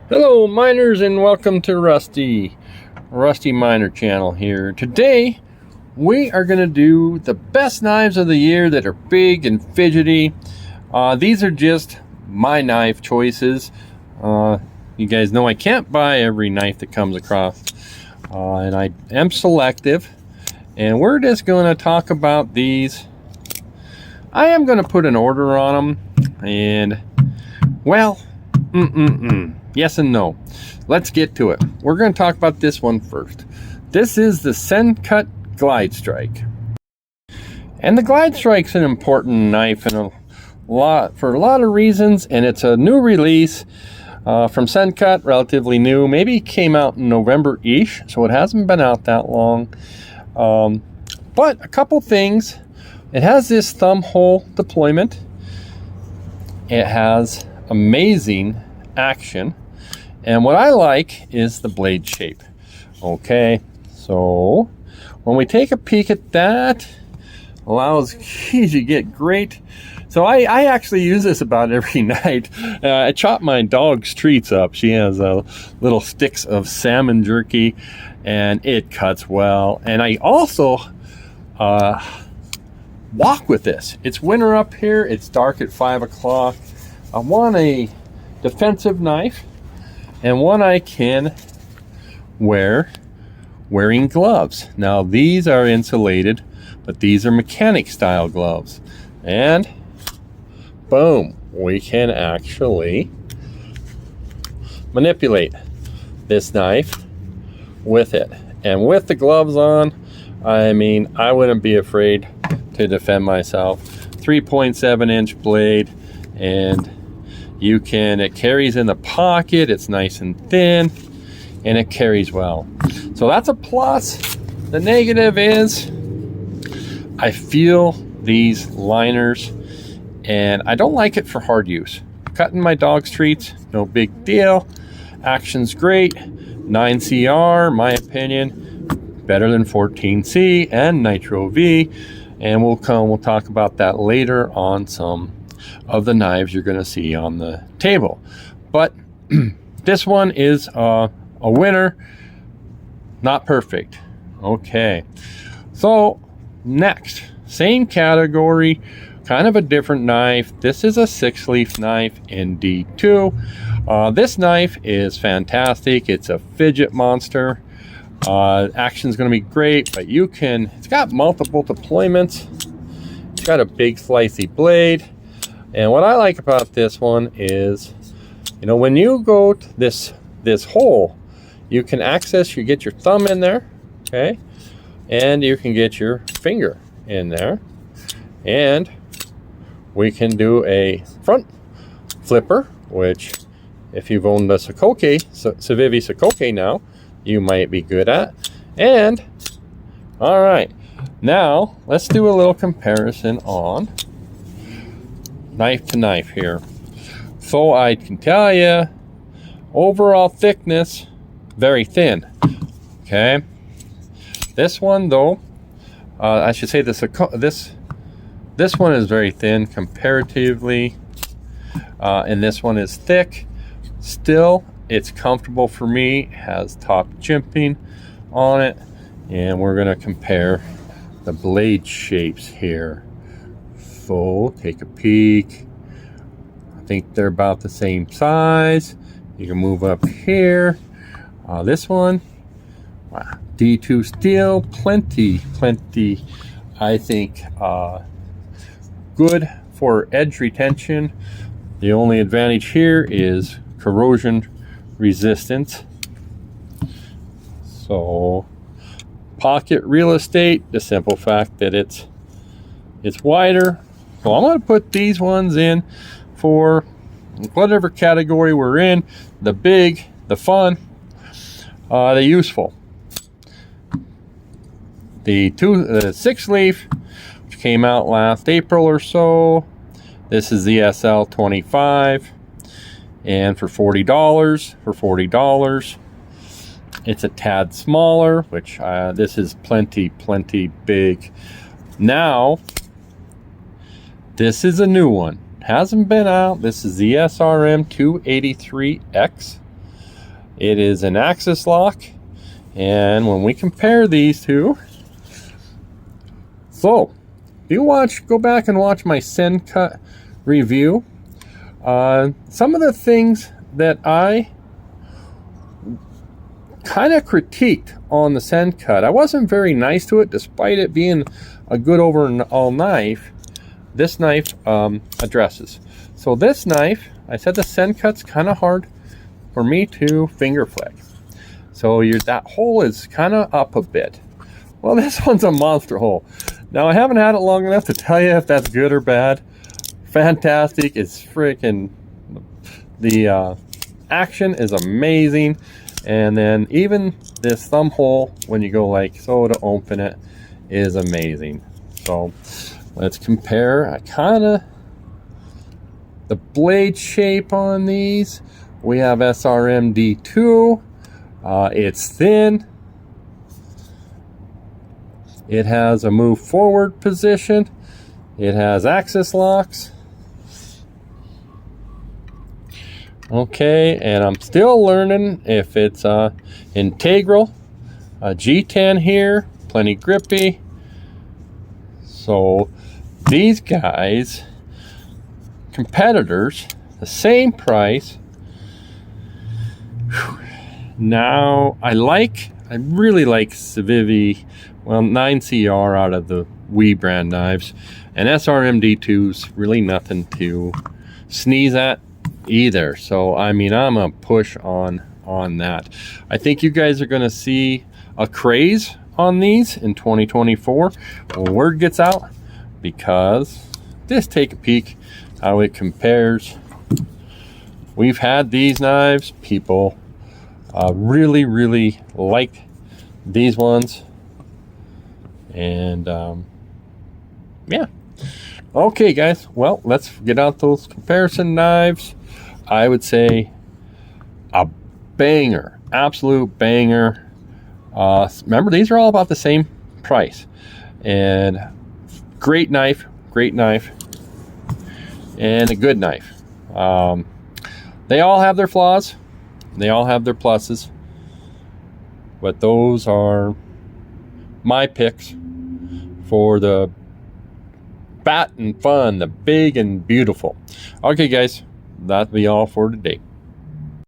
Hello miners, and welcome to Rusty Miner channel here. Today we are going to do the best knives of the year that are big and fidgety. These are just my knife choices. You guys know I can't buy every knife that comes across, and I am selective, and we're just going to talk about these. I am going to put an order on them, and well, yes and no. Let's get to it. We're going to talk about this one first. This is the Sencut Glidestrike. And the Glidestrike's an important knife for a lot of reasons, and it's a new release from Sencut, relatively new. Maybe came out in November-ish, so it hasn't been out that long. But a couple things. It has this thumb hole deployment. It has amazing action, and what I like is the blade shape. Okay, so when we take a peek at that, allows you to get great. So I actually use this about every night. I chop my dog's treats up. She has little sticks of salmon jerky, and it cuts well. And I also walk with this. It's winter up here. It's dark at 5 o'clock. I want a defensive knife, and one I can wear wearing gloves. Now these are insulated, but these are mechanic style gloves, and boom, we can actually manipulate this knife with it. And with the gloves on, I mean, I wouldn't be afraid to defend myself. 3.7-inch blade, and it carries in the pocket. It's nice and thin, and it carries well. So that's a plus. The negative is I feel these liners, and I don't like it for hard use. Cutting my dog's treats, no big deal. Action's great. 9CR, my opinion, better than 14C and Nitro V, and we'll talk about that later on some of the knives you're going to see on the table. But this one is a winner. Not perfect. Okay, so next, same category, kind of a different knife. This is a Sixleaf knife in D2. This knife is fantastic. It's a fidget monster. Action's going to be great, but it's got multiple deployments. It's got a big slicey blade. And what I like about this one is, when you go to this hole, you can get your thumb in there, okay? And you can get your finger in there. And we can do a front flipper, which if you've owned a Civivi Sokoke now, you might be good at. And, all right, now let's do a little comparison on knife to knife here. So I can tell you, overall thickness, very thin. Okay, this one though, I should say this one is very thin comparatively, and this one is thick. Still, it's comfortable for me. It has top jimping on it, and we're going to compare the blade shapes here. So take a peek. I think they're about the same size. You can move up here. This one, wow, D2 steel, plenty, I think, good for edge retention. The only advantage here is corrosion resistance. So pocket real estate, the simple fact that it's wider. So I'm going to put these ones in for whatever category we're in: the big, the fun, the useful. The Sixleaf, which came out last April or so. This is the SL25, and for $40, it's a tad smaller, which this is plenty big. Now, this is a new one. Hasn't been out. This is the SRM 283X. It is an axis lock, and when we compare these two, so if you go back and watch my Sencut review, some of the things that I kind of critiqued on the Sencut, I wasn't very nice to it, despite it being a good overall knife. This knife addresses. So this knife, I said the Sencut's kind of hard for me to finger flick. So that hole is kind of up a bit. Well, this one's a monster hole. Now, I haven't had it long enough to tell you if that's good or bad. Fantastic. It's freaking, the action is amazing. And then even this thumb hole, when you go like so to open it, is amazing. So let's compare the blade shape on these. We have SRMD2. It's thin. It has a move forward position. It has axis locks. Okay, and I'm still learning if it's integral. A G10 here, plenty grippy. So these guys, competitors, the same price. Now I really like Civivi, well, 9CR out of the Wii brand knives, and SRMD2's really nothing to sneeze at either. So I mean, I'm a push on that. I think you guys are going to see a craze on these in 2024 when word gets out, because just take a peek how it compares. We've had these knives. People really like these ones, and yeah. Okay, guys, well, let's get out those comparison knives. I would say a banger, absolute banger. Remember, these are all about the same price, and great knife, and a good knife. They all have their flaws, they all have their pluses, but those are my picks for the fat and fun, the big and beautiful. Okay, guys, that'll be all for today.